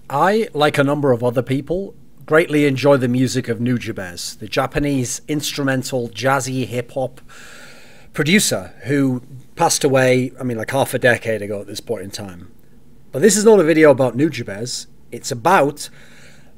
I, like a number of other people, greatly enjoy the music of Nujabes, the Japanese instrumental jazzy hip hop producer who passed away, like half a decade ago at this point in time. But this is not a video about Nujabes, it's about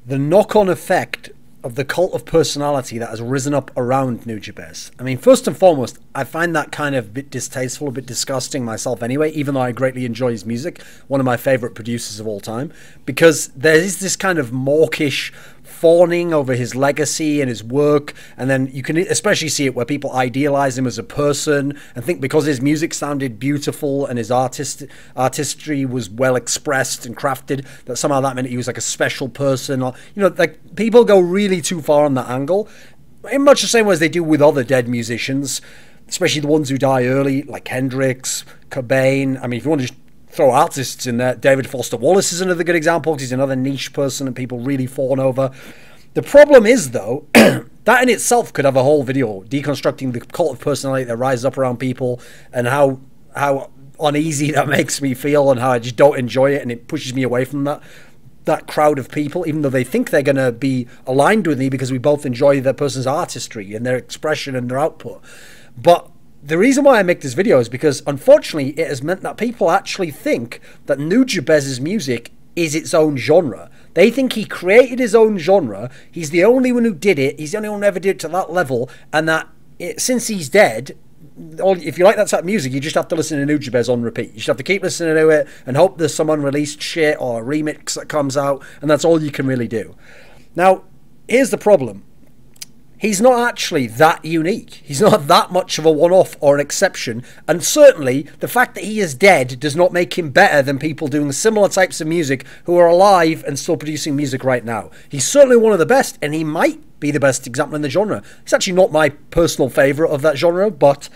the knock-on effect of the cult of personality that has risen up around Nujabes. First and foremost, I find that kind of a bit distasteful, a bit disgusting myself anyway, even though I greatly enjoy his music, one of my favourite producers of all time, because there is this kind of mawkish fawning over his legacy and his work, and then you can especially see it where people idealize him as a person and think because his music sounded beautiful and his artistry was well expressed and crafted that somehow that meant he was like a special person, or like people go really too far on that angle in much the same way as they do with other dead musicians, especially the ones who die early like Hendrix, Cobain. If you want to throw artists in there, David Foster Wallace is another good example because he's another niche person and people really fawn over. The problem is, though, that in itself could have a whole video deconstructing the cult of personality that rises up around people and how uneasy that makes me feel and how I just don't enjoy it and it pushes me away from that crowd of people, even though they think they're going to be aligned with me because we both enjoy that person's artistry and their expression and their output. But the reason why I make this video is because, unfortunately, it has meant that people actually think that Nujabes' music is its own genre. They think he created his own genre, he's the only one who did it, he's the only one who ever did it to that level, and that since he's dead, if you like that type of music, you just have to listen to Nujabes on repeat. You just have to keep listening to it and hope there's some unreleased shit or a remix that comes out, and that's all you can really do. Now, here's the problem. He's not actually that unique. He's not that much of a one-off or an exception. And certainly, the fact that he is dead does not make him better than people doing similar types of music who are alive and still producing music right now. He's certainly one of the best, and he might be the best example in the genre. It's actually not my personal favourite of that genre, but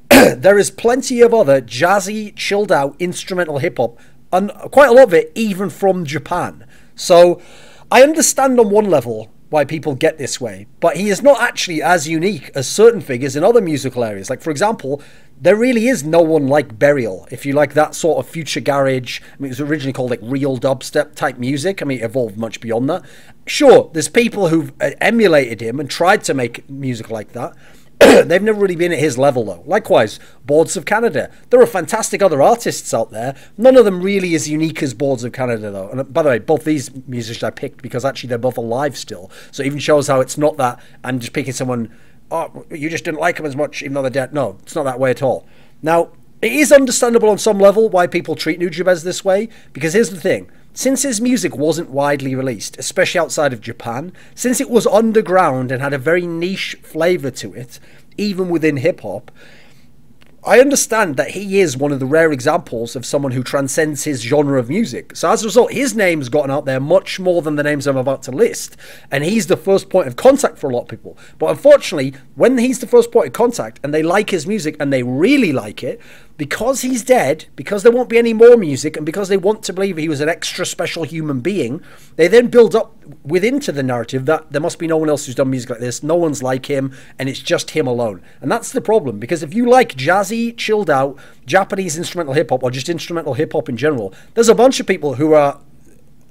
there is plenty of other jazzy, chilled-out, instrumental hip-hop, and quite a lot of it even from Japan. So, I understand on one level why people get this way, but he is not actually as unique as certain figures in other musical areas. Like, for example, there really is no one like Burial. If you like that sort of future garage, it was originally called like real dubstep type music. It evolved much beyond that. Sure, there's people who've emulated him and tried to make music like that. They've never really been at his level, though. Likewise, Boards of Canada. There are fantastic other artists out there. None of them really as unique as Boards of Canada, though. And by the way, both these musicians I picked because actually they're both alive still. So it even shows how it's not that I'm just picking someone, oh, you just didn't like them as much even though they're dead. No, it's not that way at all. Now, it is understandable on some level why people treat Nujabes this way, because here's the thing. Since his music wasn't widely released, especially outside of Japan, since it was underground and had a very niche flavour to it, even within hip-hop, I understand that he is one of the rare examples of someone who transcends his genre of music. So as a result, his name's gotten out there much more than the names I'm about to list. And he's the first point of contact for a lot of people. But unfortunately, when he's the first point of contact and they like his music and they really like it, because he's dead, because there won't be any more music, and because they want to believe he was an extra special human being, they then build up into the narrative that there must be no one else who's done music like this, no one's like him, and it's just him alone. And that's the problem, because if you like jazzy, chilled out, Japanese instrumental hip-hop, or just instrumental hip-hop in general, there's a bunch of people who are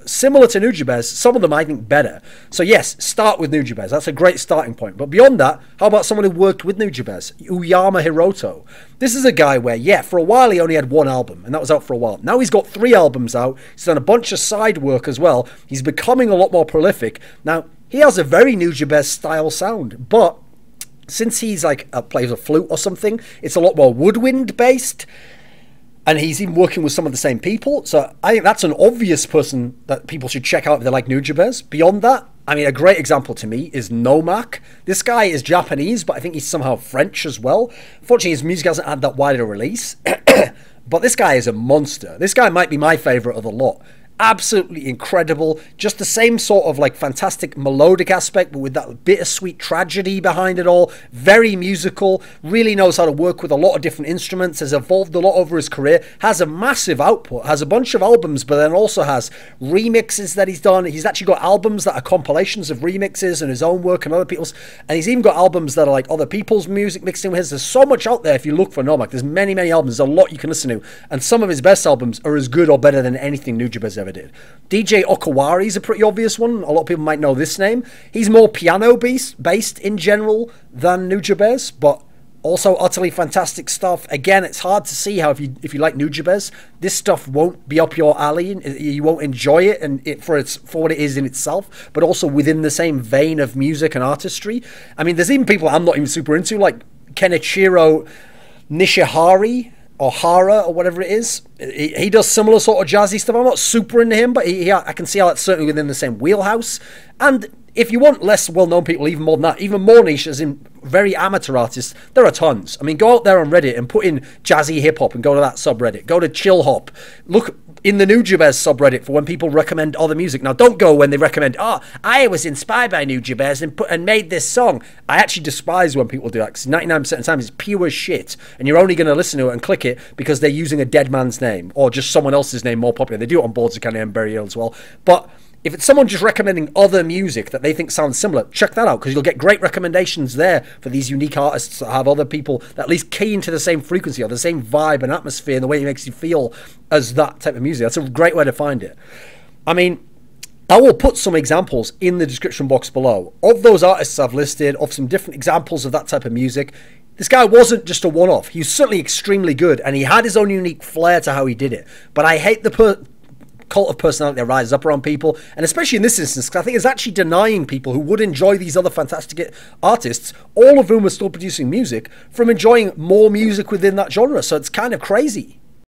similar to Nujabes, some of them I think better. So yes, start with Nujabes. That's a great starting point. But beyond that, how about someone who worked with Nujabes? Uyama Hiroto. This is a guy where, yeah, for a while he only had one album, and that was out for a while. Now he's got 3 albums out. He's done a bunch of side work as well. He's becoming a lot more prolific. Now, he has a very Nujabes style sound, but since he's like plays a flute or something, it's a lot more woodwind based. And he's even working with some of the same people. So I think that's an obvious person that people should check out if they like Nujabes. Beyond that, a great example to me is Nomak. This guy is Japanese, but I think he's somehow French as well. Fortunately, his music hasn't had that wider release. But this guy is a monster. This guy might be my favourite of the lot. Absolutely incredible. Just the same sort of like fantastic melodic aspect, but with that bittersweet tragedy behind it all. Very musical. Really knows how to work with a lot of different instruments. Has evolved a lot over his career. Has a massive output. Has a bunch of albums, but then also has remixes that he's done. He's actually got albums that are compilations of remixes and his own work and other people's. And he's even got albums that are like other people's music mixed in with his. There's so much out there if you look for Nomak. There's many, many albums. There's a lot you can listen to. And some of his best albums are as good or better than anything Nujabes ever ever did. DJ Okawari is a pretty obvious one. A lot of people might know this name. He's more piano-based in general than Nujabes, but also utterly fantastic stuff. Again, it's hard to see how if you like Nujabes, this stuff won't be up your alley. You won't enjoy it and for what it is in itself, but also within the same vein of music and artistry. I mean, there's even people I'm not even super into, like Kenichiro Nishihara or Hara or whatever it is. He does similar sort of jazzy stuff. I'm not super into him, but I can see how that's certainly within the same wheelhouse. And if you want less well-known people, even more than that, even more niche, as in very amateur artists, there are tons. I mean, go out there on Reddit and put in jazzy hip-hop and go to that subreddit. Go to Chill Hop. Look in the Nujabes subreddit for when people recommend other music. Now, don't go when they recommend, I was inspired by Nujabes and made this song. I actually despise when people do that, because 99% of the time it's pure shit, and you're only going to listen to it and click it because they're using a dead man's name or just someone else's name more popular. They do it on Boards of Candy and Burial as well. But if it's someone just recommending other music that they think sounds similar, check that out, because you'll get great recommendations there for these unique artists that have other people that at least key into the same frequency or the same vibe and atmosphere and the way it makes you feel as that type of music. That's a great way to find it. I mean, I will put some examples in the description box below of those artists I've listed, of some different examples of that type of music. This guy wasn't just a one-off. He was certainly extremely good, and he had his own unique flair to how he did it. But I hate the cult of personality that rises up around people, and especially in this instance, because I think it's actually denying people who would enjoy these other fantastic artists, all of whom are still producing music, from enjoying more music within that genre. So it's kind of crazy.